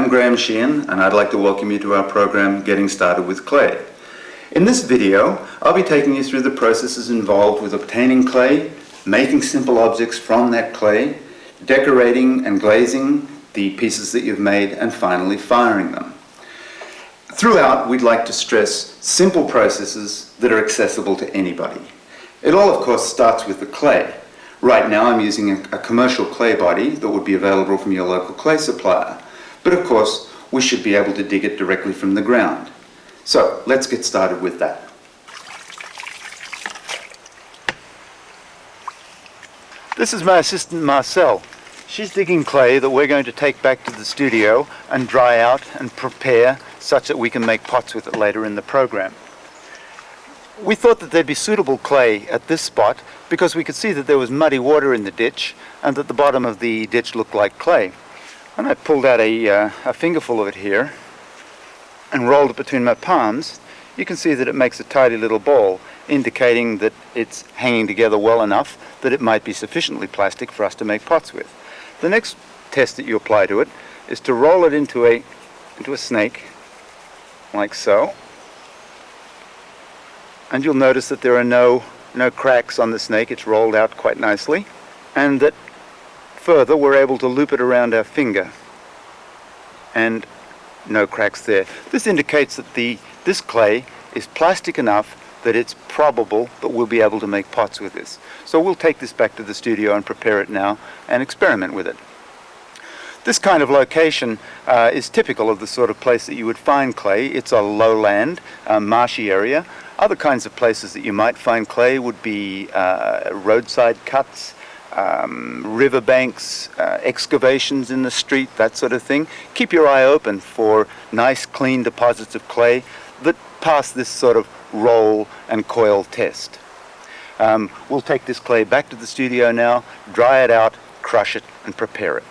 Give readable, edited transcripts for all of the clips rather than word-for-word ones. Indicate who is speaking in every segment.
Speaker 1: I'm Graham Sheehan, and I'd like to welcome you to our program, Getting Started with Clay. In this video, I'll be taking you through the processes involved with obtaining clay, making simple objects from that clay, decorating and glazing the pieces that you've made, and finally firing them. Throughout, we'd like to stress simple processes that are accessible to anybody. It all, of course, starts with the clay. Right now, I'm using a commercial clay body that would be available from your local clay supplier. But of course, we should be able to dig it directly from the ground. So, let's get started with that. This is my assistant Marcel. She's digging clay that we're going to take back to the studio and dry out and prepare such that we can make pots with it later in the program. We thought that there'd be suitable clay at this spot because we could see that there was muddy water in the ditch and that the bottom of the ditch looked like clay. And I pulled out a fingerful of it here and rolled it between my palms. You can see that it makes a tidy little ball, indicating that it's hanging together well enough that it might be sufficiently plastic for us to make pots with. The next test that you apply to it is to roll it into a snake, like so. And you'll notice that there are no cracks on the snake. It's rolled out quite nicely. And that further, we're able to loop it around our finger. And no cracks there. This indicates that this clay is plastic enough that it's probable that we'll be able to make pots with this. So we'll take this back to the studio and prepare it now and experiment with it. This kind of location is typical of the sort of place that you would find clay. It's a lowland, marshy area. Other kinds of places that you might find clay would be roadside cuts, riverbanks, excavations in the street, that sort of thing. Keep your eye open for nice, clean deposits of clay that pass this sort of roll and coil test. We'll take this clay back to the studio now, dry it out, crush it, and prepare it.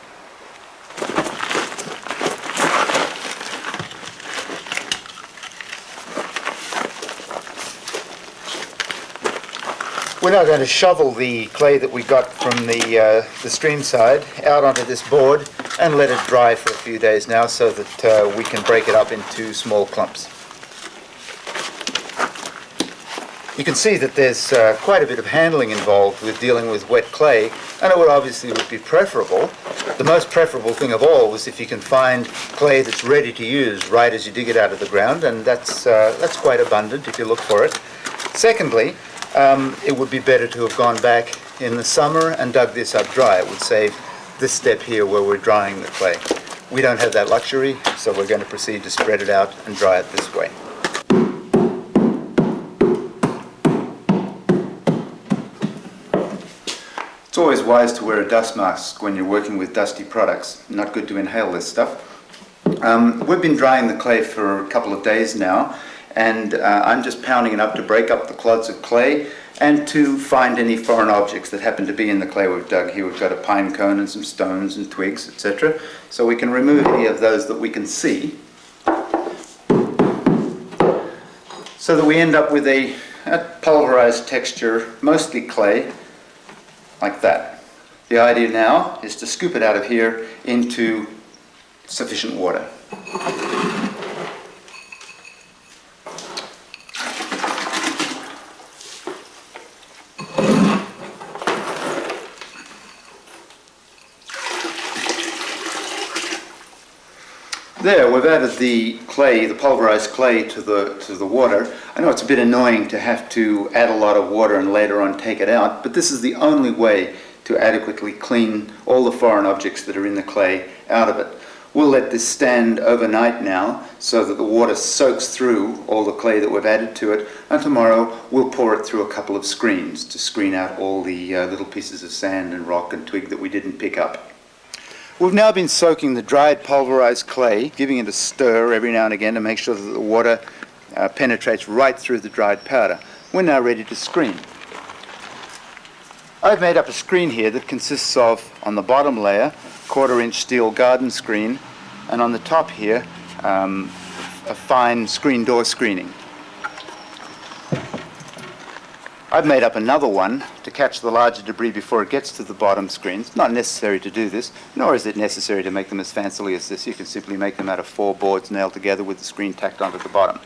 Speaker 1: We're now going to shovel the clay that we got from the stream side out onto this board and let it dry for a few days now so that we can break it up into small clumps. You can see that there's quite a bit of handling involved with dealing with wet clay, and it would be preferable. The most preferable thing of all is if you can find clay that's ready to use right as you dig it out of the ground, and that's quite abundant if you look for it. Secondly, it would be better to have gone back in the summer and dug this up dry. It would save this step here where we're drying the clay. We don't have that luxury, so we're going to proceed to spread it out and dry it this way. It's always wise to wear a dust mask when you're working with dusty products. Not good to inhale this stuff. We've been drying the clay for a couple of days now, and I'm just pounding it up to break up the clods of clay and to find any foreign objects that happen to be in the clay we've dug here. We've got a pine cone and some stones and twigs, etc. So we can remove any of those that we can see, so that we end up with a pulverized texture, mostly clay, like that. The idea now is to scoop it out of here into sufficient water. There, we've added the clay, the pulverized clay to the water. I know it's a bit annoying to have to add a lot of water and later on take it out, but this is the only way to adequately clean all the foreign objects that are in the clay out of it. We'll let this stand overnight now so that the water soaks through all the clay that we've added to it, and tomorrow we'll pour it through a couple of screens to screen out all the little pieces of sand and rock and twig that we didn't pick up. We've now been soaking the dried pulverized clay, giving it a stir every now and again to make sure that the water penetrates right through the dried powder. We're now ready to screen. I've made up a screen here that consists of, on the bottom layer, 1/4-inch steel garden screen, and on the top here, a fine screen door screening. I've made up another one to catch the larger debris before it gets to the bottom screens. It's not necessary to do this, nor is it necessary to make them as fancily as this. You can simply make them out of 4 boards nailed together with the screen tacked onto the bottom.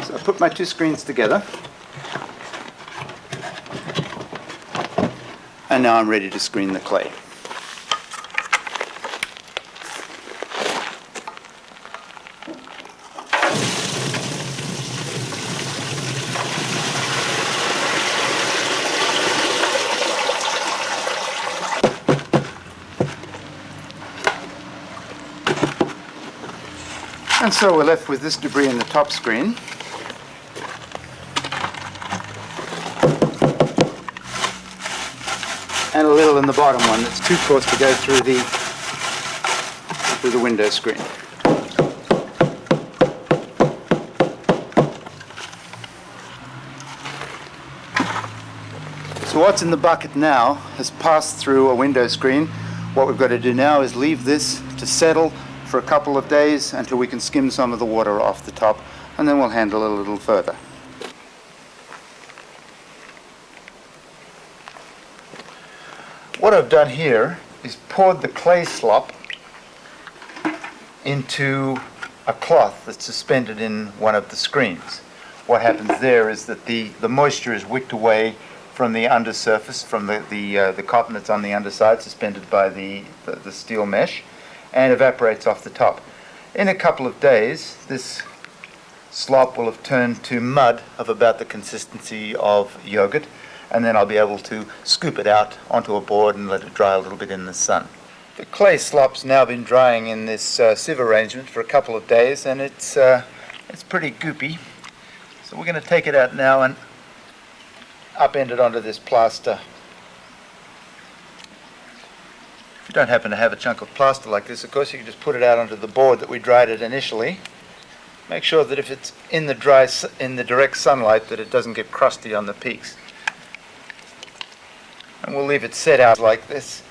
Speaker 1: So I put my 2 screens together, and now I'm ready to screen the clay. And so we're left with this debris in the top screen. And a little in the bottom one that's too coarse to go through the window screen. So what's in the bucket now has passed through a window screen. What we've got to do now is leave this to settle for a couple of days until we can skim some of the water off the top, and then we'll handle it a little further. What I've done here is poured the clay slop into a cloth that's suspended in one of the screens. What happens there is that the moisture is wicked away from the undersurface, from the cotton that's on the underside, suspended by the steel mesh, and evaporates off the top. In a couple of days, this slop will have turned to mud of about the consistency of yogurt, and then I'll be able to scoop it out onto a board and let it dry a little bit in the sun. The clay slop's now been drying in this sieve arrangement for a couple of days, and it's pretty goopy. So we're going to take it out now and upend it onto this plaster. If you don't happen to have a chunk of plaster like this, of course, you can just put it out onto the board that we dried it initially. Make sure that if it's in the direct sunlight, that it doesn't get crusty on the peaks. And we'll leave it set out like this,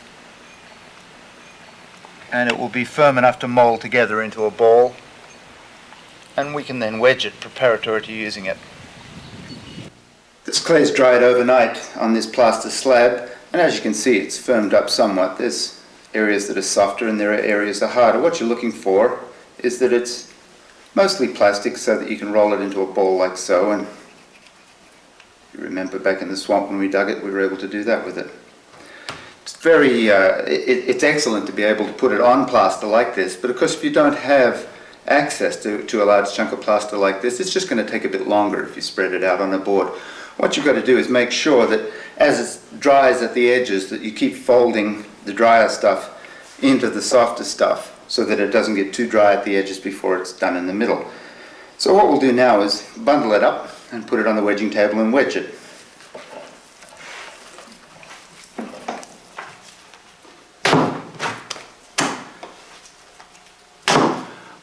Speaker 1: and it will be firm enough to mold together into a ball, and we can then wedge it preparatory to using it. This clay is dried overnight on this plaster slab, and as you can see, it's firmed up somewhat. There's areas that are softer and there are areas that are harder. What you're looking for is that it's mostly plastic so that you can roll it into a ball like so, and you remember back in the swamp when we dug it, we were able to do that with it. It's it's excellent to be able to put it on plaster like this, but of course if you don't have access to a large chunk of plaster like this, it's just going to take a bit longer if you spread it out on a board. What you've got to do is make sure that as it dries at the edges, that you keep folding the drier stuff into the softer stuff so that it doesn't get too dry at the edges before it's done in the middle. So what we'll do now is bundle it up and put it on the wedging table and wedge it.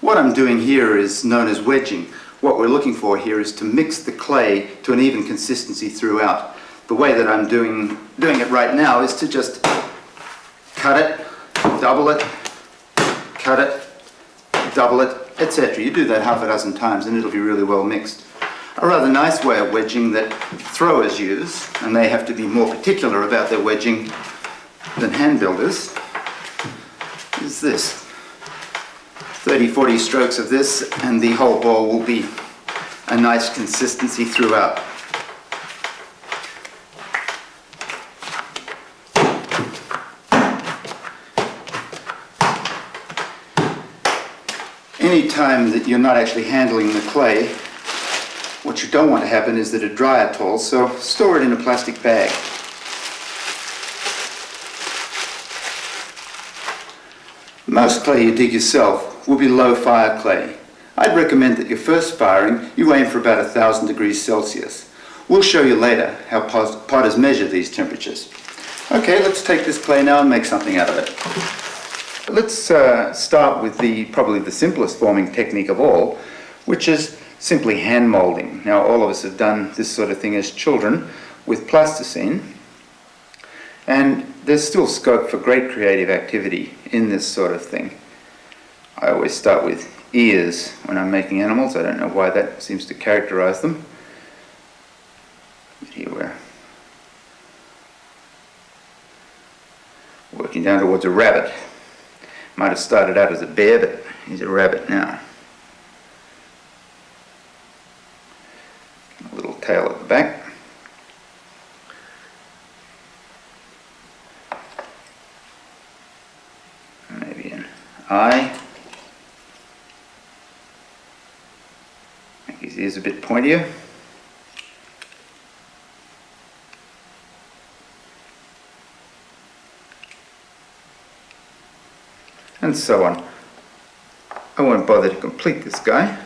Speaker 1: What I'm doing here is known as wedging. What we're looking for here is to mix the clay to an even consistency throughout. The way that I'm doing it right now is to just cut it, double it, cut it, double it, etc. You do that half a dozen times and it'll be really well mixed. A rather nice way of wedging that throwers use, and they have to be more particular about their wedging than hand builders, is this. 30-40 strokes of this and the whole ball will be a nice consistency throughout. Any time that you're not actually handling the clay, what you don't want to happen is that it dry at all, so store it in a plastic bag. Most clay you dig yourself will be low fire clay. I'd recommend that your first firing you aim for about 1,000 degrees Celsius. We'll show you later how potters measure these temperatures. Okay, let's take this clay now and make something out of it. Let's start with probably the simplest forming technique of all, which is simply hand molding. Now all of us have done this sort of thing as children with plasticine, and there's still scope for great creative activity in this sort of thing. I always start with ears when I'm making animals. I don't know why that seems to characterize them. But here we're looking down towards a rabbit. Might have started out as a bear, but he's a rabbit now. A little tail at the back. Maybe an eye. Make his ears a bit pointier. And so on. I won't bother to complete this guy.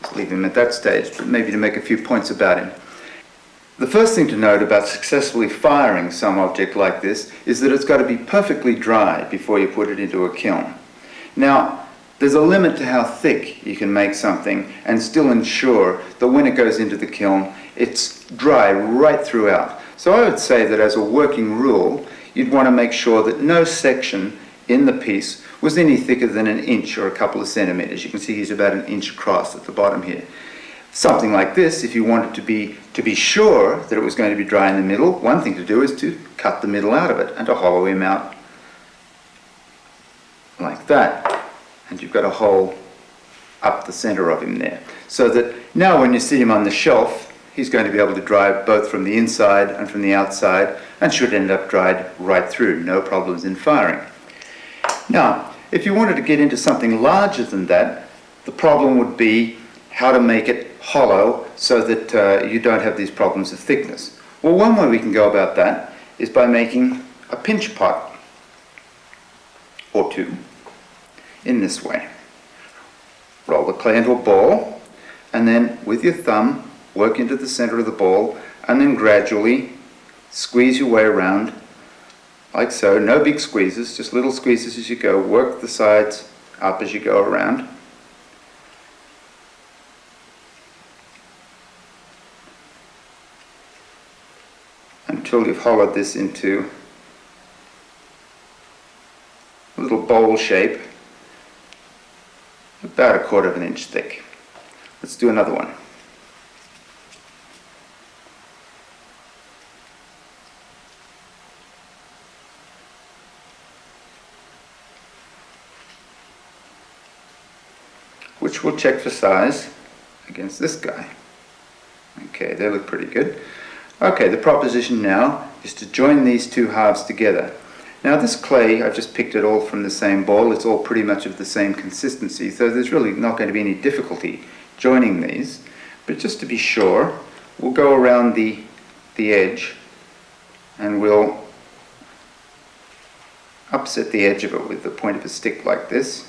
Speaker 1: Just leave him at that stage, but maybe to make a few points about him. The first thing to note about successfully firing some object like this is that it's got to be perfectly dry before you put it into a kiln. Now, there's a limit to how thick you can make something and still ensure that when it goes into the kiln, it's dry right throughout. So I would say that as a working rule, you'd want to make sure that no section in the piece was any thicker than an inch or a couple of centimeters. You can see he's about an inch across at the bottom here. Something like this, if you wanted to be sure that it was going to be dry in the middle, one thing to do is to cut the middle out of it and to hollow him out like that. And you've got a hole up the center of him there. So that now when you see him on the shelf, he's going to be able to dry both from the inside and from the outside and should end up dried right through. No problems in firing. Now, if you wanted to get into something larger than that, the problem would be how to make it hollow so that you don't have these problems of thickness. Well, one way we can go about that is by making a pinch pot or two in this way. Roll the clay into a ball and then with your thumb work into the center of the ball and then gradually squeeze your way around like so. No big squeezes, just little squeezes as you go. Work the sides up as you go around. Until you've hollowed this into a little bowl shape, about 1/4 of an inch thick. Let's do another one. Which we'll check for size against this guy. Okay, they look pretty good. Okay, the proposition now is to join these two halves together. Now this clay, I've just picked it all from the same ball. It's all pretty much of the same consistency, so there's really not going to be any difficulty joining these. But just to be sure, we'll go around the edge and we'll upset the edge of it with the point of a stick like this.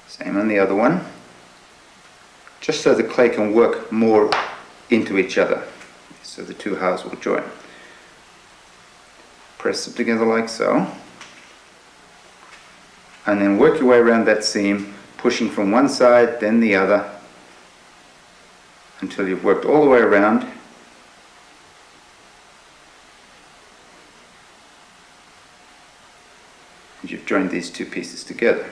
Speaker 1: Same on the other one, just so the clay can work more into each other, so the two halves will join. Press them together like so, and then work your way around that seam, pushing from one side, then the other, until you've worked all the way around. And you've joined these two pieces together.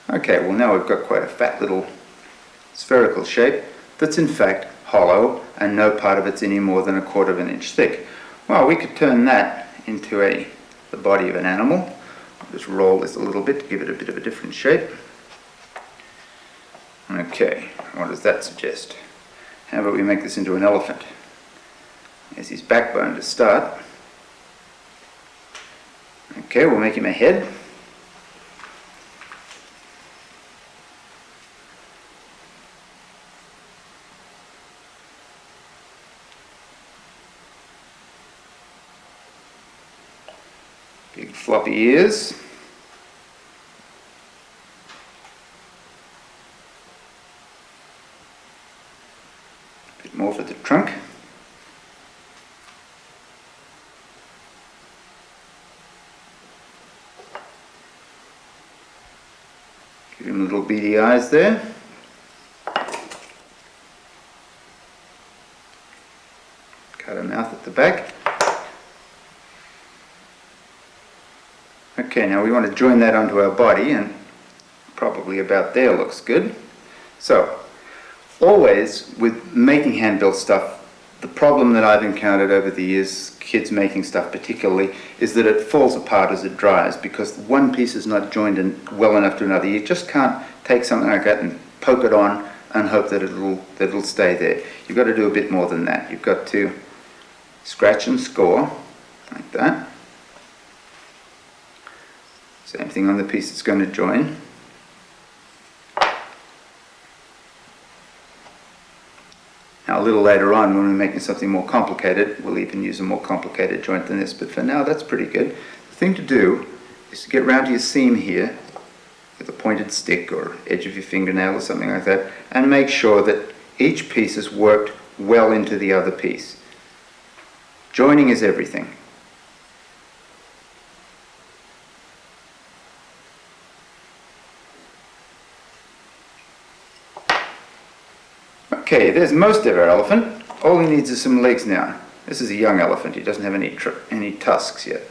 Speaker 1: Okay, well now we've got quite a fat little spherical shape that's in fact hollow and no part of it's any more than 1/4 of an inch thick. Well, we could turn that into the body of an animal. I'll just roll this a little bit to give it a bit of a different shape. Okay, what does that suggest? How about we make this into an elephant? There's his backbone to start. Okay, we'll make him a head. Big floppy ears. A bit more for the trunk. Give him little beady eyes there. Cut a mouth at the back. Okay, now we want to join that onto our body, and probably about there looks good. So, always with making hand-built stuff, The problem that I've encountered over the years, kids making stuff particularly, is that it falls apart as it dries because one piece is not joined in well enough to another. You just can't take something like that and poke it on and hope that it'll stay there. You've got to do a bit more than that. You've got to scratch and score like that. Same thing on the piece that's going to join. Now a little later on, when we're making something more complicated, we'll even use a more complicated joint than this, but for now that's pretty good. The thing to do is to get round to your seam here with a pointed stick or edge of your fingernail or something like that, and make sure that each piece is worked well into the other piece. Joining is everything. Okay, there's most of our elephant. All he needs is some legs now. This is a young elephant. He doesn't have any tusks yet.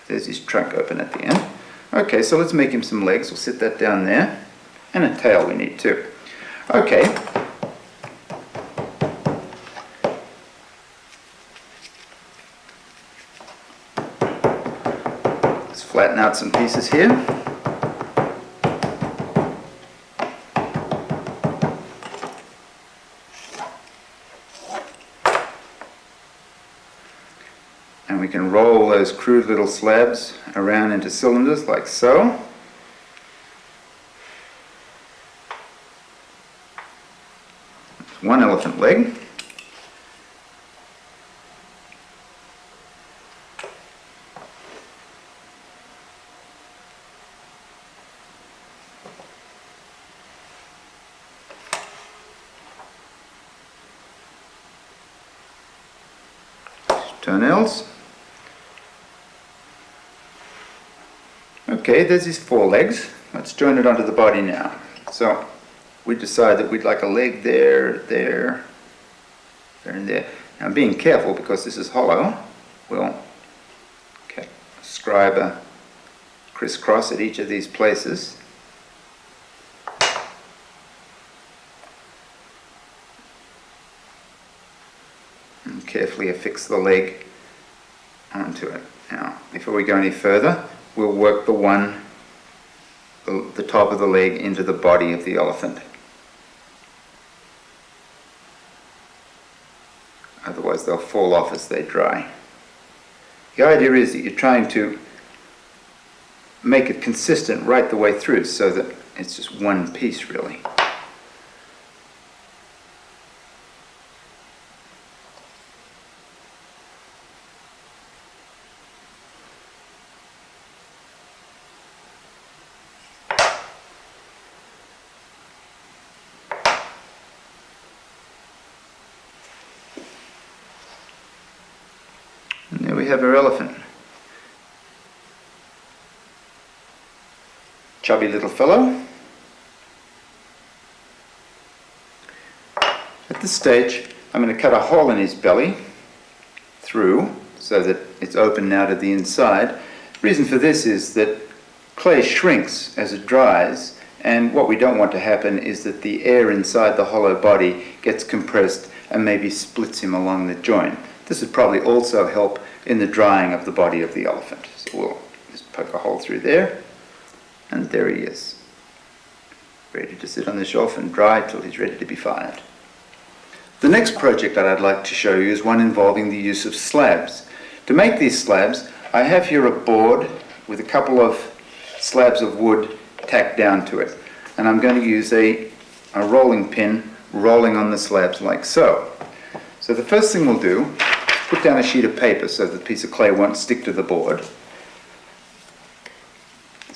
Speaker 1: There's his trunk open at the end. Okay, so let's make him some legs. We'll sit that down there. And a tail we need too. Okay. Let's flatten out some pieces here. And we can roll those crude little slabs around into cylinders like so. That's one elephant leg. Toenails. Okay, there's his forelegs. Let's join it onto the body now. So we decide that we'd like a leg there, there, there and there. Now being careful because this is hollow, we'll scribe a crisscross at each of these places. And carefully affix the leg onto it. Now, before we go any further, we'll work the top of the leg into the body of the elephant. Otherwise they'll fall off as they dry. The idea is that you're trying to make it consistent right the way through so that it's just one piece really. And there we have our elephant. Chubby little fellow. At this stage, I'm going to cut a hole in his belly through so that it's open now to the inside. The reason for this is that clay shrinks as it dries, and what we don't want to happen is that the air inside the hollow body gets compressed and maybe splits him along the joint. This would probably also help in the drying of the body of the elephant. So we'll just poke a hole through there, and there he is, ready to sit on the shelf and dry till he's ready to be fired. The next project that I'd like to show you is one involving the use of slabs. To make these slabs, I have here a board with a couple of slabs of wood tacked down to it, and I'm going to use a rolling pin rolling on the slabs like so. So the first thing we'll do, put down a sheet of paper so the piece of clay won't stick to the board.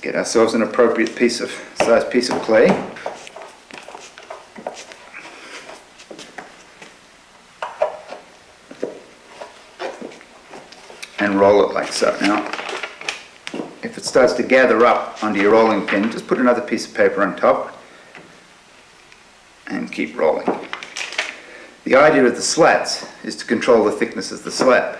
Speaker 1: Get ourselves an appropriate sized piece of clay. And roll it like so. Now, if it starts to gather up onto your rolling pin, just put another piece of paper on top and keep rolling. The idea of the slats is to control the thickness of the slab.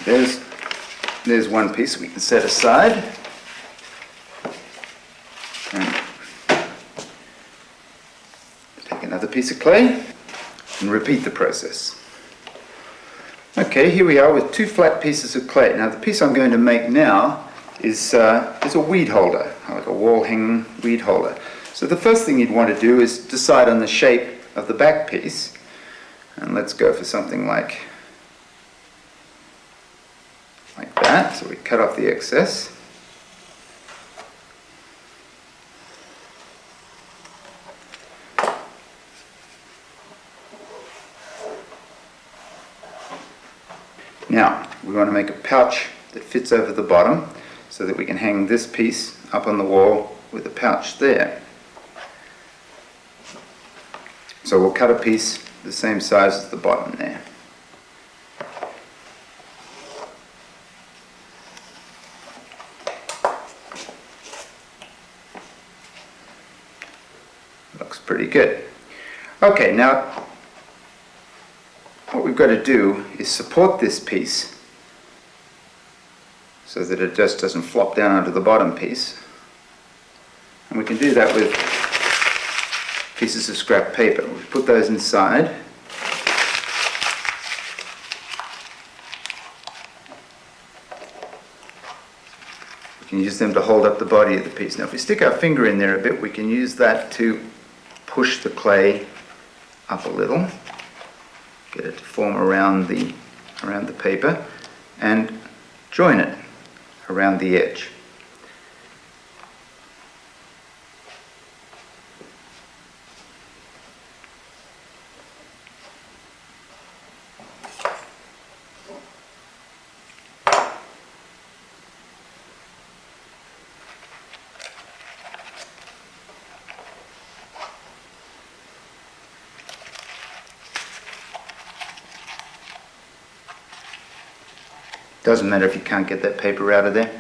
Speaker 1: There's one piece we can set aside. And take another piece of clay and repeat the process. Okay, here we are with two flat pieces of clay. Now the piece I'm going to make now is a weed holder, like a wall hanging weed holder. So the first thing you'd want to do is decide on the shape of the back piece. And let's go for something like that. So we cut off the excess. Now, we want to make a pouch that fits over the bottom so that we can hang this piece up on the wall with a pouch there. So we'll cut a piece the same size as the bottom there. Looks pretty good. Okay, now what we've got to do is support this piece so that it just doesn't flop down onto the bottom piece. And we can do that with pieces of scrap paper. We put those inside. We can use them to hold up the body of the piece. Now if we stick our finger in there a bit, we can use that to push the clay up a little. Get it to form around the paper and join it around the edge. Doesn't matter if you can't get that paper out of there,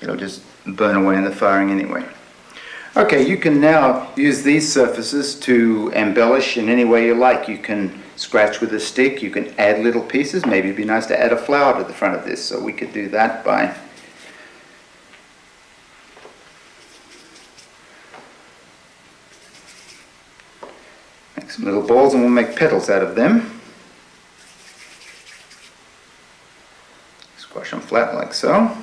Speaker 1: it'll just burn away in the firing anyway. Okay, you can now use these surfaces to embellish in any way you like. You can scratch with a stick, you can add little pieces. Maybe it'd be nice to add a flower to the front of this, so we could do that by make some little balls and we'll make petals out of them. Squash them flat like so.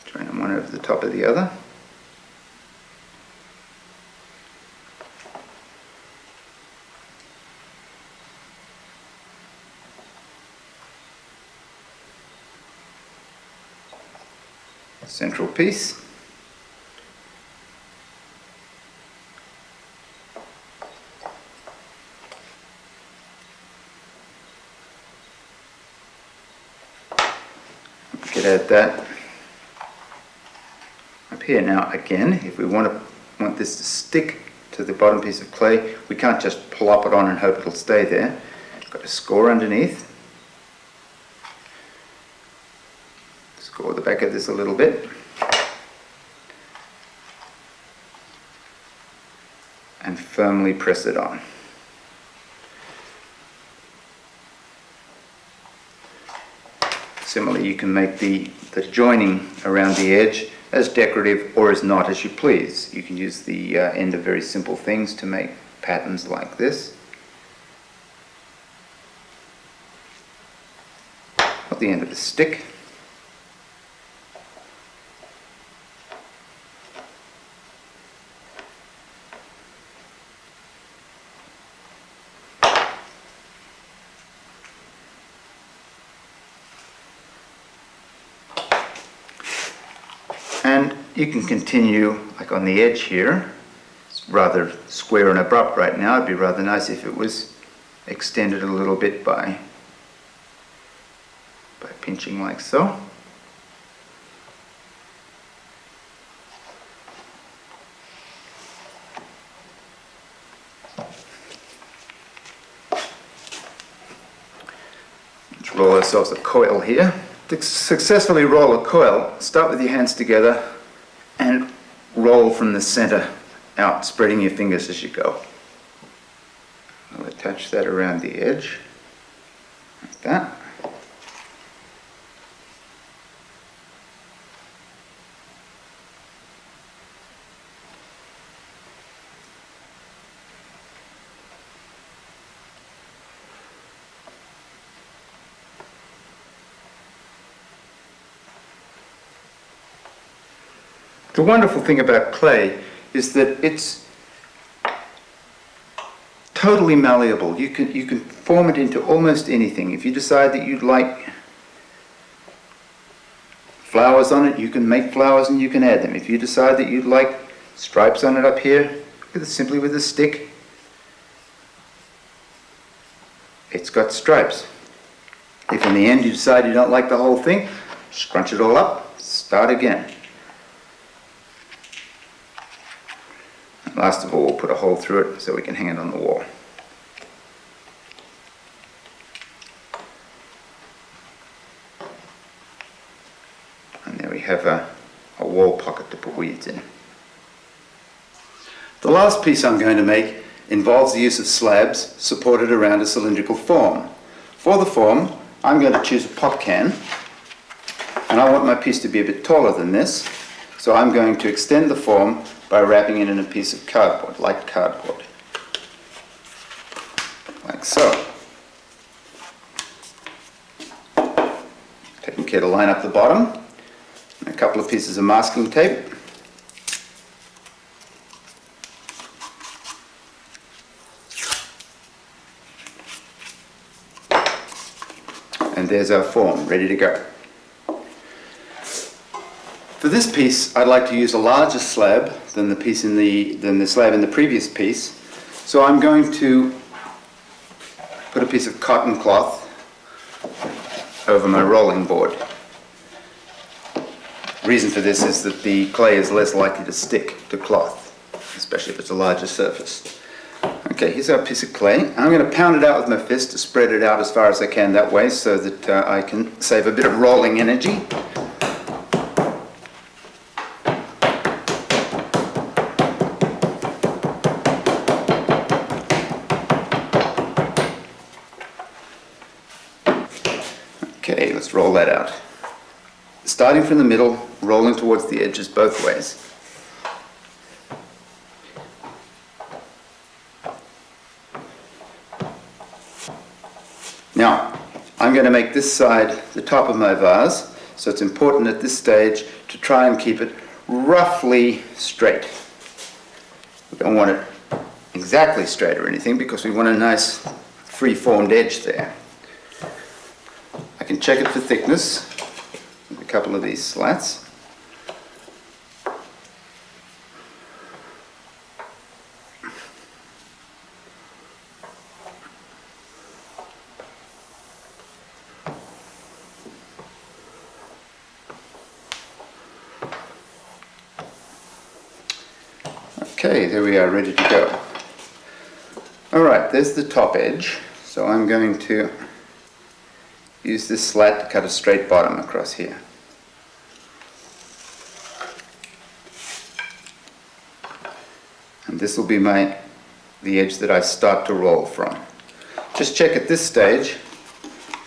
Speaker 1: Join them one over the top of the other. Central piece. We could add that up here. Now again, if we want this to stick to the bottom piece of clay, we can't just plop it on and hope it'll stay there. Got a score underneath. Score the back of this a little bit. And firmly press it on. Similarly, you can make the joining around the edge as decorative or as not, as you please. You can use the end of very simple things to make patterns like this. At the end of a stick. And you can continue like on the edge here. It's rather square and abrupt right now. It'd be rather nice if it was extended a little bit by pinching like so. Let's roll ourselves a coil here. To successfully roll a coil, start with your hands together and roll from the center out, spreading your fingers as you go. I'll attach that around the edge, like that. The wonderful thing about clay is that it's totally malleable. You can form it into almost anything. If you decide that you'd like flowers on it, you can make flowers and you can add them. If you decide that you'd like stripes on it up here, simply with a stick, it's got stripes. If in the end you decide you don't like the whole thing, scrunch it all up, start again. And last of all, we'll put a hole through it so we can hang it on the wall. And there we have a wall pocket to put weeds in. The last piece I'm going to make involves the use of slabs supported around a cylindrical form. For the form, I'm going to choose a pot can, and I want my piece to be a bit taller than this, so I'm going to extend the form by wrapping it in a piece of cardboard, light cardboard, like so. Taking care to line up the bottom, and a couple of pieces of masking tape. And there's our form, ready to go. For this piece, I'd like to use a larger slab than the slab in the previous piece. So I'm going to put a piece of cotton cloth over my rolling board. The reason for this is that the clay is less likely to stick to cloth, especially if it's a larger surface. Okay, here's our piece of clay. I'm going to pound it out with my fist to spread it out as far as I can that way so that I can save a bit of rolling energy. Okay, let's roll that out. Starting from the middle, rolling towards the edges both ways. Now, I'm going to make this side the top of my vase, so it's important at this stage to try and keep it roughly straight. We don't want it exactly straight or anything because we want a nice free-formed edge there. I can check it for thickness with a couple of these slats. Okay, there we are, ready to go. Alright, there's the top edge, so I'm going to use this slat to cut a straight bottom across here. And this will be the edge that I start to roll from. Just check at this stage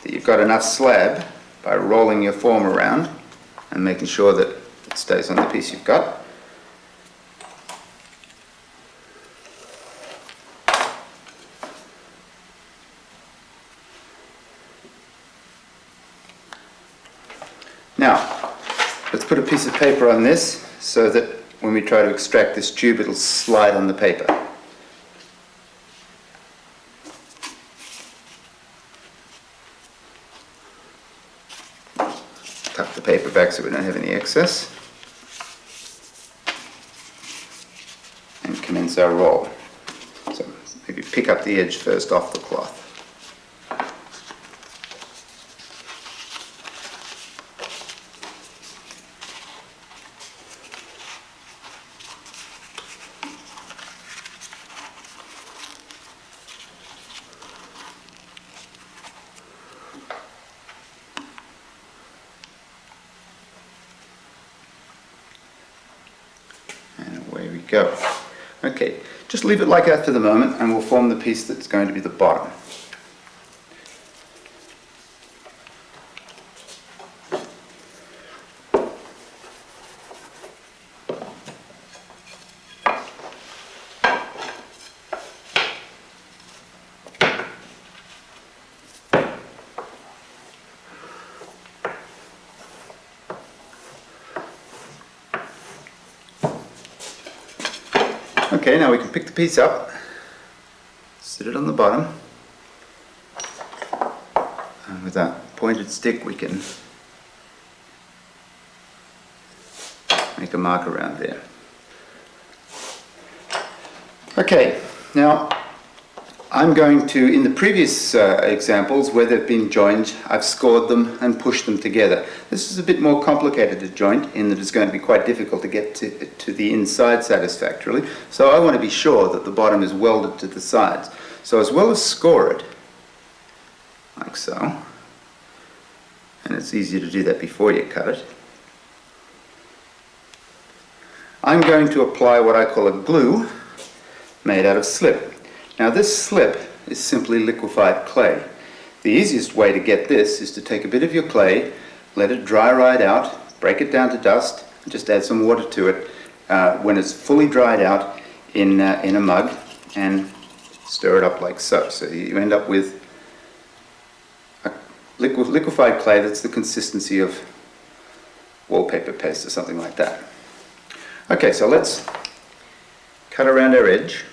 Speaker 1: that you've got enough slab by rolling your form around and making sure that it stays on the piece you've got. Now, let's put a piece of paper on this so that when we try to extract this tube, it'll slide on the paper. Tuck the paper back so we don't have any excess. And commence our roll. So maybe pick up the edge first off the cloth. Away we go. Okay, just leave it like that for the moment and we'll form the piece that's going to be the bottom. Okay, now we can pick the piece up, sit it on the bottom, and with that pointed stick we can make a mark around there. Okay, now I'm going to, in the previous examples where they've been joined, I've scored them and pushed them together. This is a bit more complicated to joint in that it's going to be quite difficult to get to the inside satisfactorily. So I want to be sure that the bottom is welded to the sides. So as well as score it, like so, and it's easier to do that before you cut it, I'm going to apply what I call a glue made out of slip. Now this slip is simply liquefied clay. The easiest way to get this is to take a bit of your clay, let it dry right out, break it down to dust, and just add some water to it when it's fully dried out in a mug, and stir it up like so. So you end up with a liquefied clay that's the consistency of wallpaper paste or something like that. Okay, so let's cut around our edge.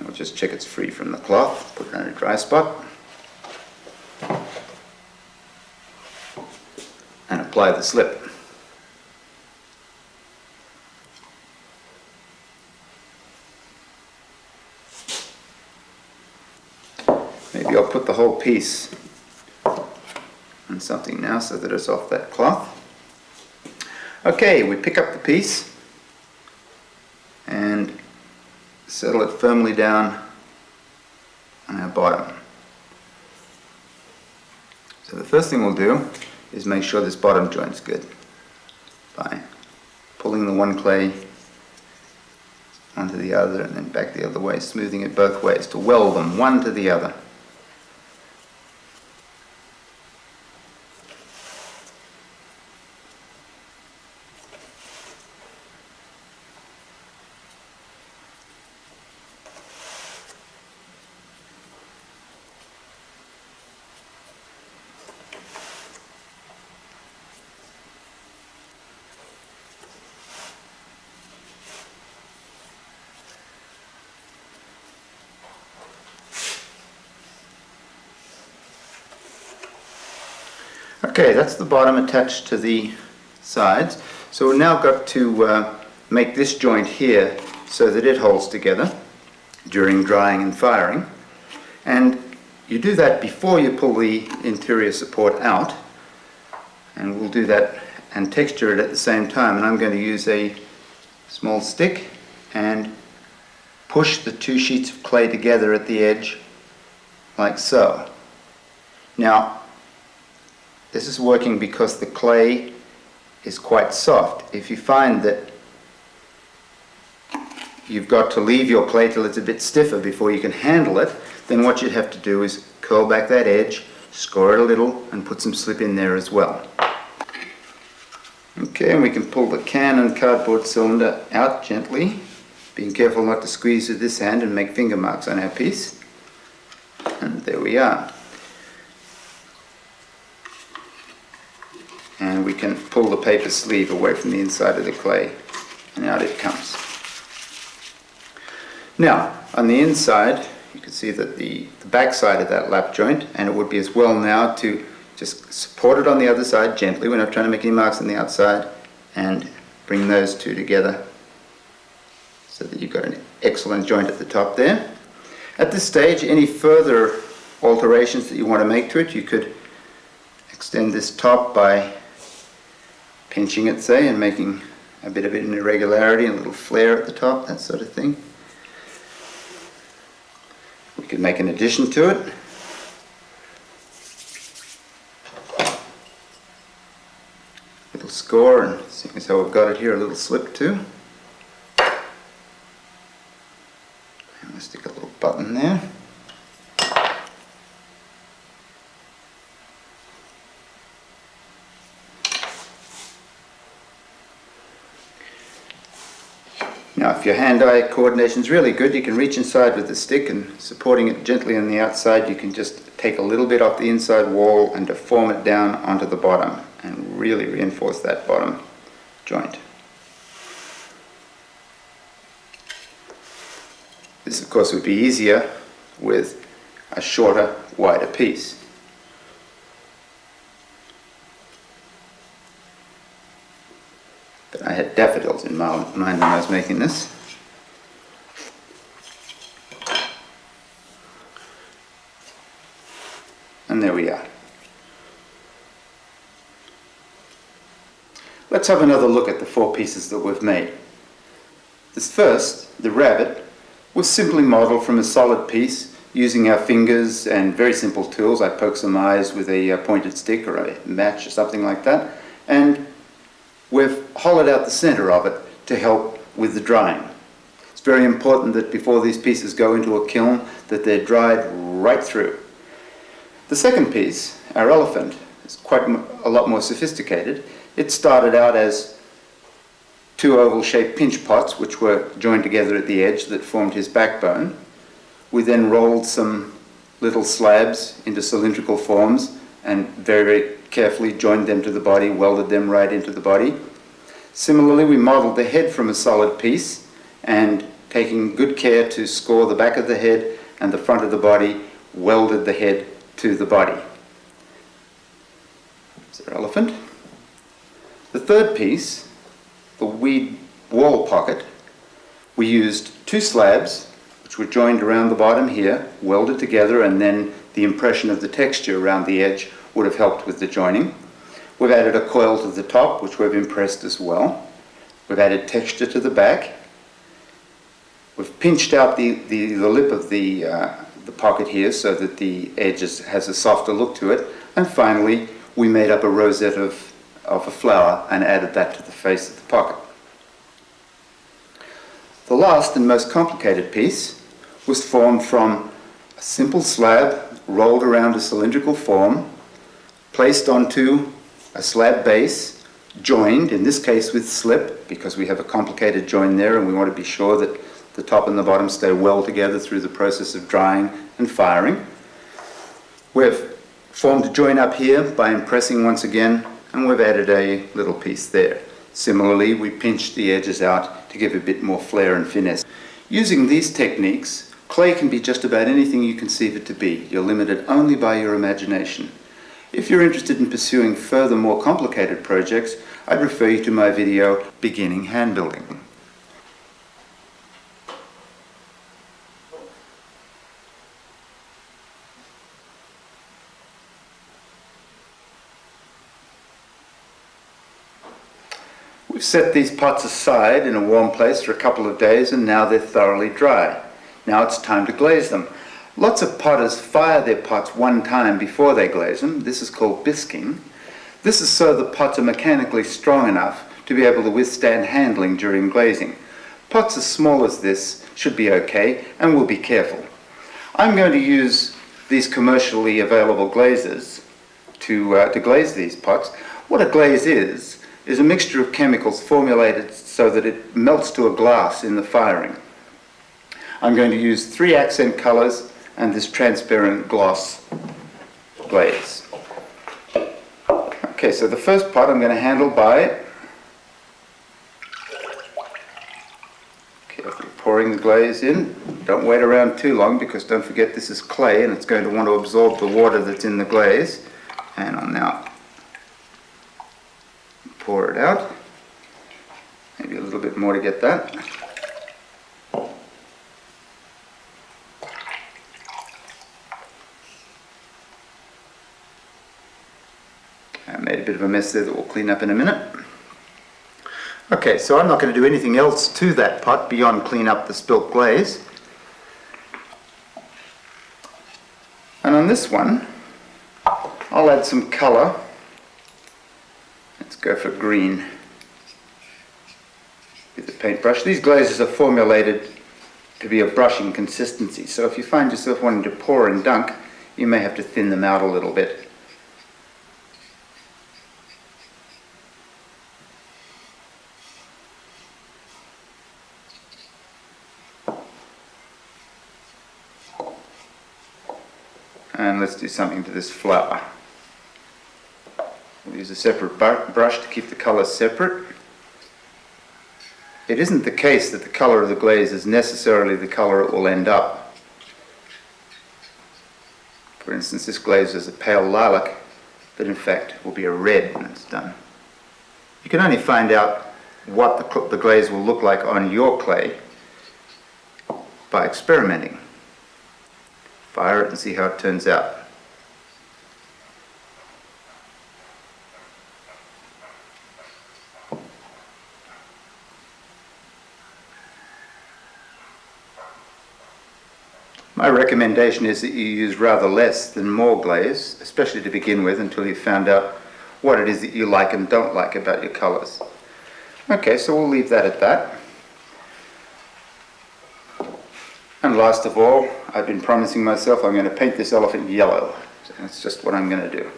Speaker 1: We'll just check it's free from the cloth, put it on a dry spot, and apply the slip. Maybe I'll put the whole piece on something now so that it's off that cloth. Okay, we pick up the piece and settle it firmly down on our bottom. So the first thing we'll do is make sure this bottom joint's good by pulling the one clay onto the other and then back the other way, smoothing it both ways to weld them one to the other. Okay, that's the bottom attached to the sides. So we've now got to make this joint here so that it holds together during drying and firing. And you do that before you pull the interior support out. And we'll do that and texture it at the same time. And I'm going to use a small stick and push the two sheets of clay together at the edge like so. Now, this is working because the clay is quite soft. If you find that you've got to leave your clay till it's a bit stiffer before you can handle it, then what you'd have to do is curl back that edge, score it a little, and put some slip in there as well. Okay, and we can pull the can and cardboard cylinder out gently, being careful not to squeeze with this hand and make finger marks on our piece. And there we are. And we can pull the paper sleeve away from the inside of the clay, and out it comes. Now, on the inside, you can see that the back side of that lap joint, and it would be as well now to just support it on the other side gently. We're not trying to make any marks on the outside, and bring those two together so that you've got an excellent joint at the top there. At this stage, any further alterations that you want to make to it, you could extend this top by pinching it, say, and making a bit of an irregularity and a little flare at the top, that sort of thing. We could make an addition to it. Little score, and seeing as how we've got it here, a little slip too. And we'll stick a little button there. Now if your hand-eye coordination is really good, you can reach inside with the stick, and supporting it gently on the outside, you can just take a little bit off the inside wall and deform it down onto the bottom and really reinforce that bottom joint. This of course would be easier with a shorter, wider piece. But I had daffodils in mind when I was making this. And there we are. Let's have another look at the 4 pieces that we've made. This first, the rabbit, was simply modelled from a solid piece using our fingers and very simple tools. I poked some eyes with a pointed stick or a match or something like that, and we've hollowed out the centre of it to help with the drying. It's very important that before these pieces go into a kiln that they're dried right through. The second piece, our elephant, is quite a lot more sophisticated. It started out as 2 oval-shaped pinch pots which were joined together at the edge that formed his backbone. We then rolled some little slabs into cylindrical forms and very, very carefully joined them to the body, welded them right into the body. Similarly, we modelled the head from a solid piece, and taking good care to score the back of the head and the front of the body, welded the head to the body. There's our elephant. The third piece, the weed wall pocket, we used 2 slabs which were joined around the bottom here, welded together, and then the impression of the texture around the edge would have helped with the joining. We've added a coil to the top which we've impressed as well. We've added texture to the back. We've pinched out the lip of the pocket here so that the edge has a softer look to it. And finally, we made up a rosette of a flower and added that to the face of the pocket. The last and most complicated piece was formed from a simple slab rolled around a cylindrical form, placed onto a slab base, joined, in this case with slip, because we have a complicated join there and we want to be sure that the top and the bottom stay well together through the process of drying and firing. We've formed a join up here by impressing once again, and we've added a little piece there. Similarly, we pinched the edges out to give a bit more flair and finesse. Using these techniques, clay can be just about anything you conceive it to be. You're limited only by your imagination. If you're interested in pursuing further more complicated projects, I'd refer you to my video, Beginning Hand Building. We've set these pots aside in a warm place for a couple of days, and now they're thoroughly dry. Now it's time to glaze them. Lots of potters fire their pots one time before they glaze them. This is called bisking. This is so the pots are mechanically strong enough to be able to withstand handling during glazing. Pots as small as this should be okay, and we'll be careful. I'm going to use these commercially available glazes to glaze these pots. What a glaze is a mixture of chemicals formulated so that it melts to a glass in the firing. I'm going to use 3 accent colours and this transparent gloss glaze. Okay, so the first pot I'm going to handle by carefully pouring the glaze in. Don't wait around too long, because don't forget this is clay and it's going to want to absorb the water that's in the glaze. And I'll now pour it out. Maybe a little bit more to get that. I made a bit of a mess there that we'll clean up in a minute. Okay, so I'm not going to do anything else to that pot beyond clean up the spilt glaze. And on this one, I'll add some colour. Let's go for green with the paintbrush. These glazes are formulated to be a brushing consistency, so if you find yourself wanting to pour and dunk, you may have to thin them out a little bit. And let's do something to this flower. We'll use a separate brush to keep the colours separate. It isn't the case that the colour of the glaze is necessarily the colour it will end up. For instance, this glaze is a pale lilac, but in fact will be a red when it's done. You can only find out what the glaze will look like on your clay by experimenting. Fire it and see how it turns out. My recommendation is that you use rather less than more glaze, especially to begin with, until you've found out what it is that you like and don't like about your colours. Okay, so we'll leave that at that. And last of all, I've been promising myself I'm going to paint this elephant yellow. So that's just what I'm going to do.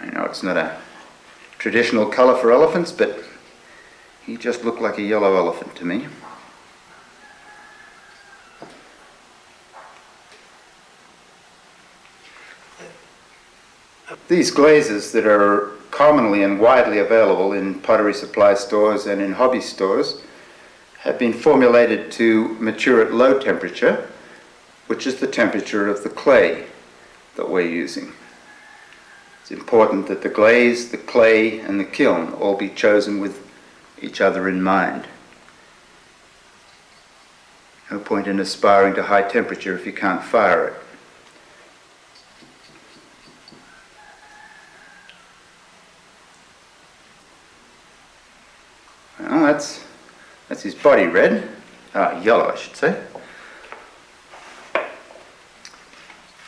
Speaker 1: I know it's not a traditional colour for elephants, but he just looked like a yellow elephant to me. These glazes that are commonly and widely available in pottery supply stores and in hobby stores have been formulated to mature at low temperature, which is the temperature of the clay that we're using. It's important that the glaze, the clay, and the kiln all be chosen with each other in mind. No point in aspiring to high temperature if you can't fire it. Well, that's his body red, yellow I should say.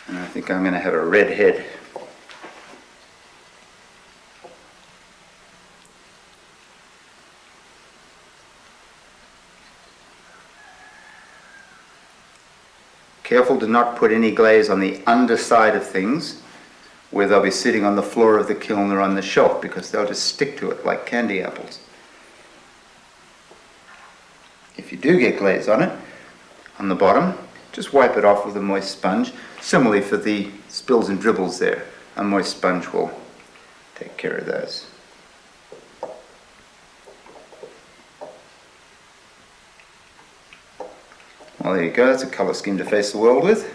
Speaker 1: And I think I'm going to have a red head. Careful to not put any glaze on the underside of things where they'll be sitting on the floor of the kiln or on the shelf, because they'll just stick to it like candy apples. If you do get glaze on it, on the bottom, just wipe it off with a moist sponge. Similarly for the spills and dribbles there, a moist sponge will take care of those. Well, there you go, that's a colour scheme to face the world with.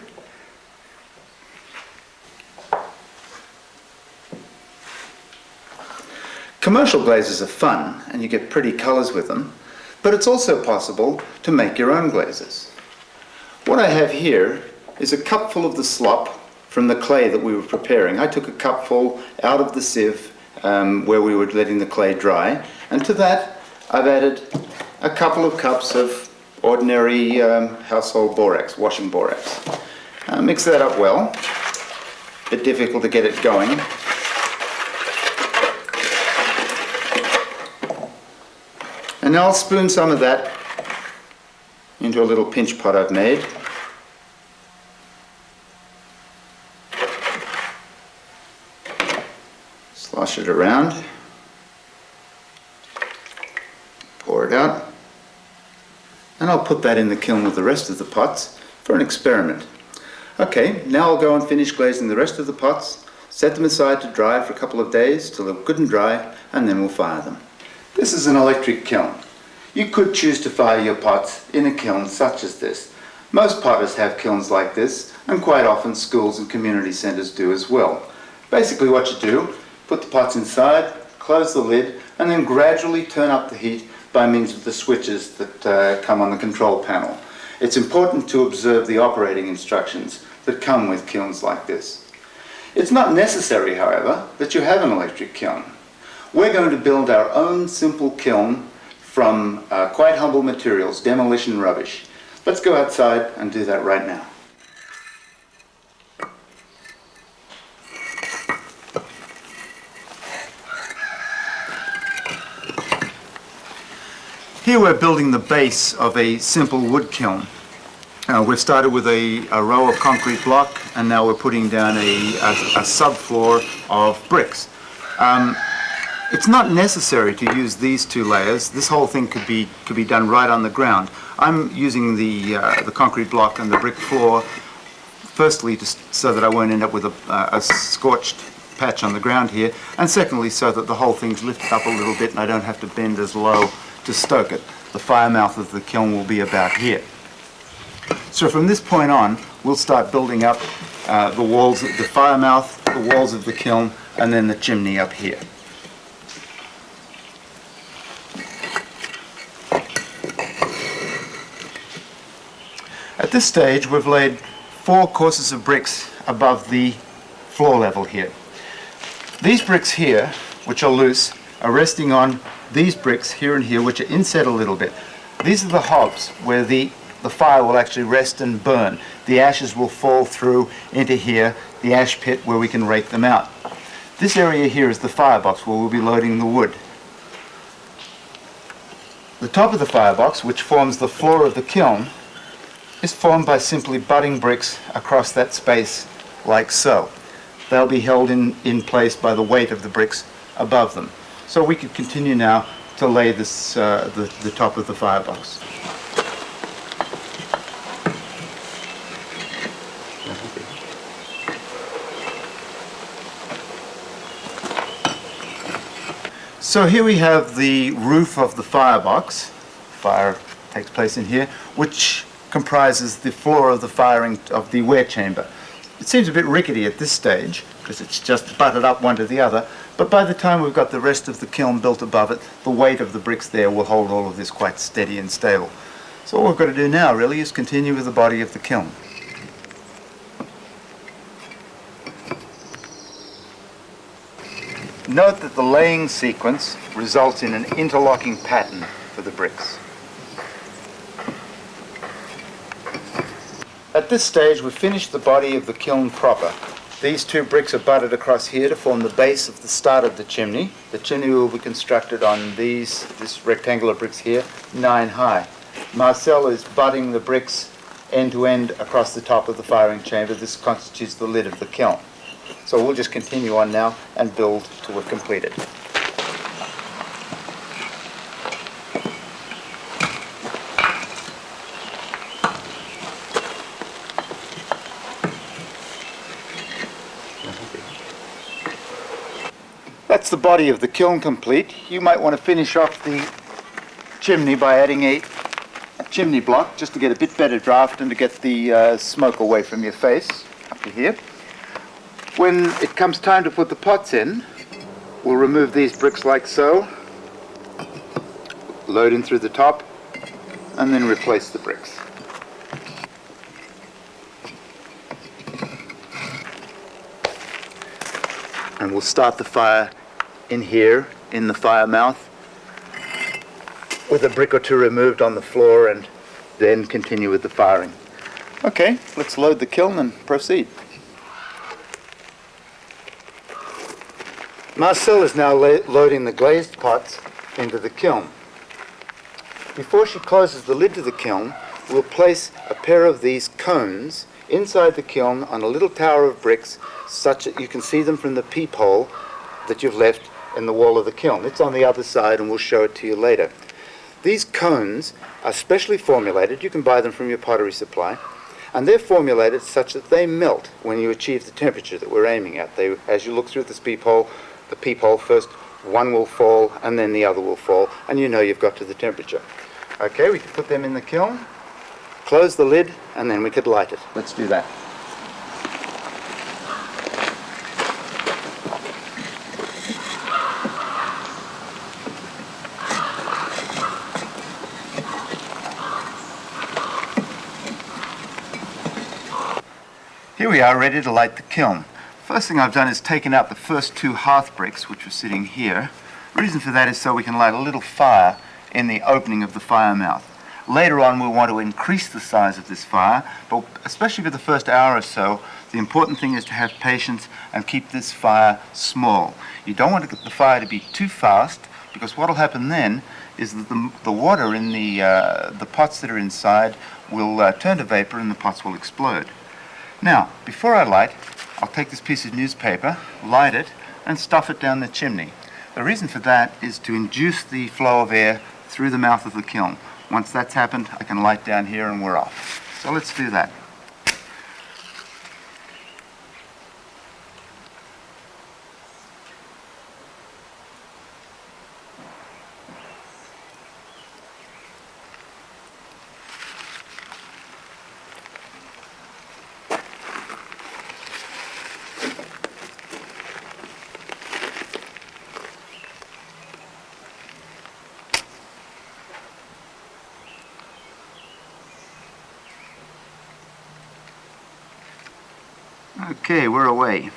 Speaker 1: Commercial glazes are fun and you get pretty colours with them, but it's also possible to make your own glazes. What I have here is a cupful of the slop from the clay that we were preparing. I took a cupful out of the sieve where we were letting the clay dry, and to that I've added a couple of cups of ordinary household borax, washing borax. Mix that up well. A bit difficult to get it going. And now I'll spoon some of that into a little pinch pot I've made. Slosh it around. Pour it out. And I'll put that in the kiln with the rest of the pots for an experiment. Okay, now I'll go and finish glazing the rest of the pots, set them aside to dry for a couple of days till they're good and dry, and then we'll fire them. This is an electric kiln. You could choose to fire your pots in a kiln such as this. Most potters have kilns like this, and quite often schools and community centres do as well. Basically what you do, put the pots inside, close the lid, and then gradually turn up the heat by means of the switches that come on the control panel. It's important to observe the operating instructions that come with kilns like this. It's not necessary, however, that you have an electric kiln. We're going to build our own simple kiln from quite humble materials, demolition rubbish. Let's go outside and do that right now. Here we're building the base of a simple wood kiln. We've started with a row of concrete block, and now we're putting down a subfloor of bricks. It's not necessary to use these two layers. This whole thing could be done right on the ground. I'm using the concrete block and the brick floor, firstly so that I won't end up with a scorched patch on the ground here, and secondly so that the whole thing's lifted up a little bit and I don't have to bend as low to stoke it. The fire mouth of the kiln will be about here. So from this point on, we'll start building up the walls, the fire mouth, the walls of the kiln, and then the chimney up here. At this stage, we've laid 4 courses of bricks above the floor level here. These bricks here, which are loose, are resting on these bricks here and here, which are inset a little bit. These are the hobs where the fire will actually rest and burn. The ashes will fall through into here, the ash pit where we can rake them out. This area here is the firebox where we'll be loading the wood. The top of the firebox, which forms the floor of the kiln, is formed by simply butting bricks across that space like so. They'll be held in place by the weight of the bricks above them. So we could continue now to lay this, the top of the firebox. So here we have the roof of the firebox. Fire takes place in here, which comprises the floor of the firing of the wear chamber. It seems a bit rickety at this stage because it's just butted up one to the other, but by the time we've got the rest of the kiln built above it, the weight of the bricks there will hold all of this quite steady and stable. So all we've got to do now really is continue with the body of the kiln. Note that the laying sequence results in an interlocking pattern for the bricks. At this stage we've finished the body of the kiln proper. These 2 bricks are butted across here to form the base of the start of the chimney. The chimney will be constructed on this rectangular bricks here, 9 high. Marcel is butting the bricks end to end across the top of the firing chamber. This constitutes the lid of the kiln. So we'll just continue on now and build till we've completed. That's the body of the kiln complete. You might want to finish off the chimney by adding a chimney block just to get a bit better draft and to get the smoke away from your face up to here. When it comes time to put the pots in, we'll remove these bricks like so, load in through the top, and then replace the bricks. And we'll start the fire in here, in the fire mouth, with a brick or 2 removed on the floor, and then continue with the firing. Okay, let's load the kiln and proceed. Marcel is now loading the glazed pots into the kiln. Before she closes the lid to the kiln, we'll place a pair of these cones inside the kiln on a little tower of bricks such that you can see them from the peephole that you've left in the wall of the kiln. It's on the other side and we'll show it to you later. These cones are specially formulated. You can buy them from your pottery supply, and they're formulated such that they melt when you achieve the temperature that we're aiming at. As you look through this peephole, the peephole first, one will fall and then the other will fall, and you know you've got to the temperature. Okay, we can put them in the kiln, close the lid, and then we could light it. Let's do that. Here we are ready to light the kiln. First thing I've done is taken out the first 2 hearth bricks which were sitting here. The reason for that is so we can light a little fire in the opening of the fire mouth. Later on we'll want to increase the size of this fire, but especially for the first hour or so, the important thing is to have patience and keep this fire small. You don't want the fire to be too fast, because what will happen then is that the water in the pots that are inside will turn to vapor and the pots will explode. Now, before I light, I'll take this piece of newspaper, light it, and stuff it down the chimney. The reason for that is to induce the flow of air through the mouth of the kiln. Once that's happened, I can light down here and we're off. So let's do that. Okay, we're away.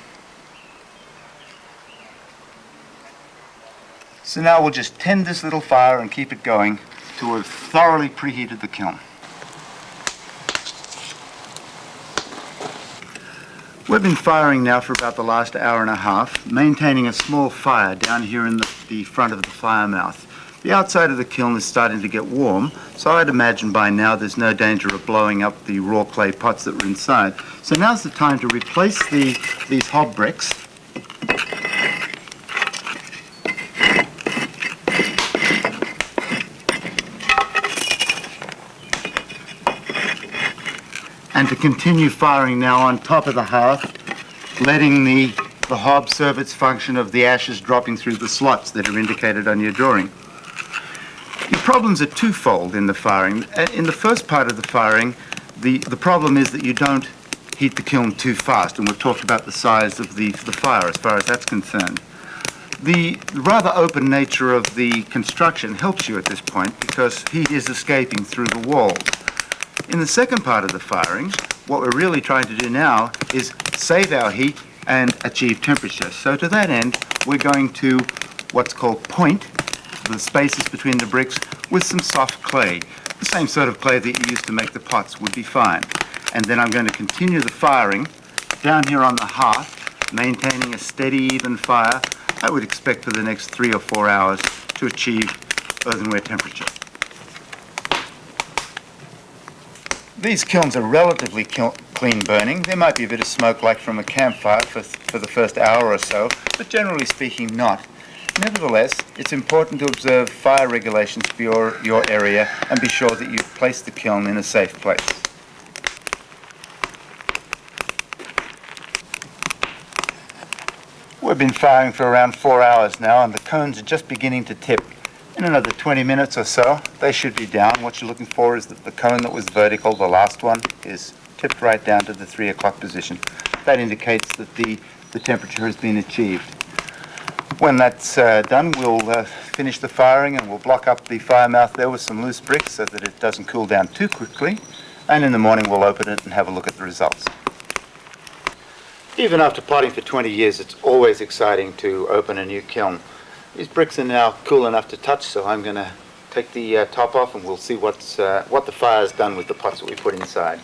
Speaker 1: So now we'll just tend this little fire and keep it going till we've thoroughly preheated the kiln. We've been firing now for about the last hour and a half, maintaining a small fire down here in the front of the fire mouth. The outside of the kiln is starting to get warm, so I'd imagine by now there's no danger of blowing up the raw clay pots that were inside. So now's the time to replace these hob bricks. And to continue firing now on top of the hearth, letting the hob serve its function of the ashes dropping through the slots that are indicated on your drawing. The problems are twofold in the firing. In the first part of the firing, the problem is that you don't heat the kiln too fast, and we've talked about the size of the fire as far as that's concerned. The rather open nature of the construction helps you at this point because heat is escaping through the walls. In the second part of the firing, what we're really trying to do now is save our heat and achieve temperature. So to that end, we're going to what's called point the spaces between the bricks with some soft clay. The same sort of clay that you used to make the pots would be fine. And then I'm going to continue the firing down here on the hearth, maintaining a steady, even fire, I would expect for the next 3 or 4 hours to achieve earthenware temperature. These kilns are relatively clean burning. There might be a bit of smoke like from a campfire for the first hour or so, but generally speaking not. Nevertheless, it's important to observe fire regulations for your area and be sure that you've placed the kiln in a safe place. We've been firing for around 4 hours now, and the cones are just beginning to tip. In another 20 minutes or so, they should be down. What you're looking for is that the cone that was vertical, the last one, is tipped right down to the 3 o'clock position. That indicates that the temperature has been achieved. When that's done, we'll finish the firing and we'll block up the fire mouth there with some loose bricks so that it doesn't cool down too quickly. And in the morning we'll open it and have a look at the results. Even after potting for 20 years, it's always exciting to open a new kiln. These bricks are now cool enough to touch, so I'm going to take the top off and we'll see what the fire's done with the pots that we put inside.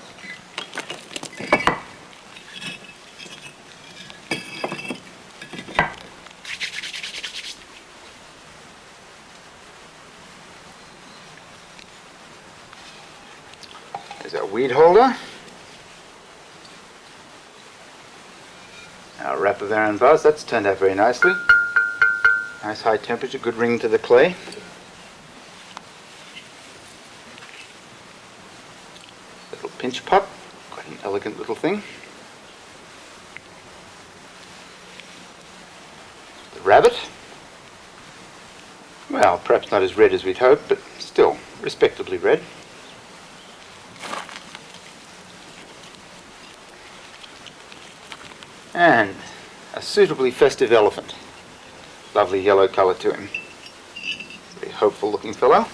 Speaker 1: There's our weed holder, our wrapper-varan vase. That's turned out very nicely. Nice high temperature, good ring to the clay. Little pinch pot, quite an elegant little thing. The rabbit. Well, perhaps not as red as we'd hoped, but still respectably red. And a suitably festive elephant. Lovely yellow colour to him. Very hopeful looking fellow.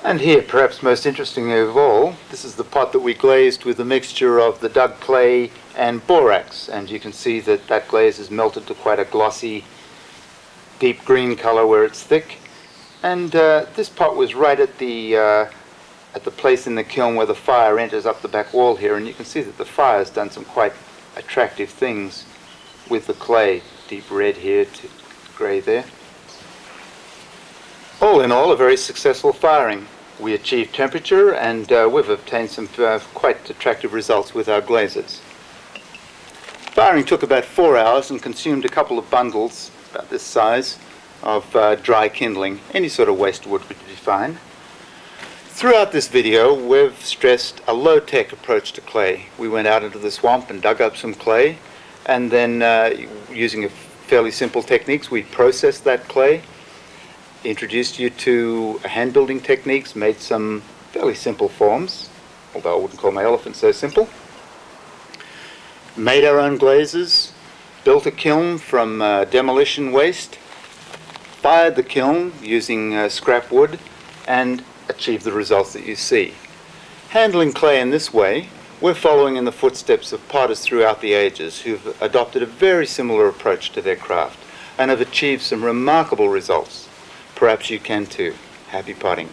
Speaker 1: And here, perhaps most interestingly of all, this is the pot that we glazed with a mixture of the dug clay and borax. And you can see that that glaze is melted to quite a glossy, deep green colour where it's thick. And this pot was right at the place in the kiln where the fire enters up the back wall here. And you can see that the fire's done some quite attractive things with the clay, deep red here to grey there. All in all, a very successful firing. We achieved temperature and we've obtained some quite attractive results with our glazes. Firing took about 4 hours and consumed a couple of bundles about this size, of dry kindling. Any sort of waste wood would be fine. Throughout this video, we've stressed a low-tech approach to clay. We went out into the swamp and dug up some clay, and then using fairly simple techniques, we processed that clay, introduced you to hand building techniques, made some fairly simple forms, although I wouldn't call my elephant so simple. Made our own glazes, built a kiln from demolition waste, fired the kiln using scrap wood, and achieved the results that you see. Handling clay in this way, we're following in the footsteps of potters throughout the ages who've adopted a very similar approach to their craft and have achieved some remarkable results. Perhaps you can too. Happy potting.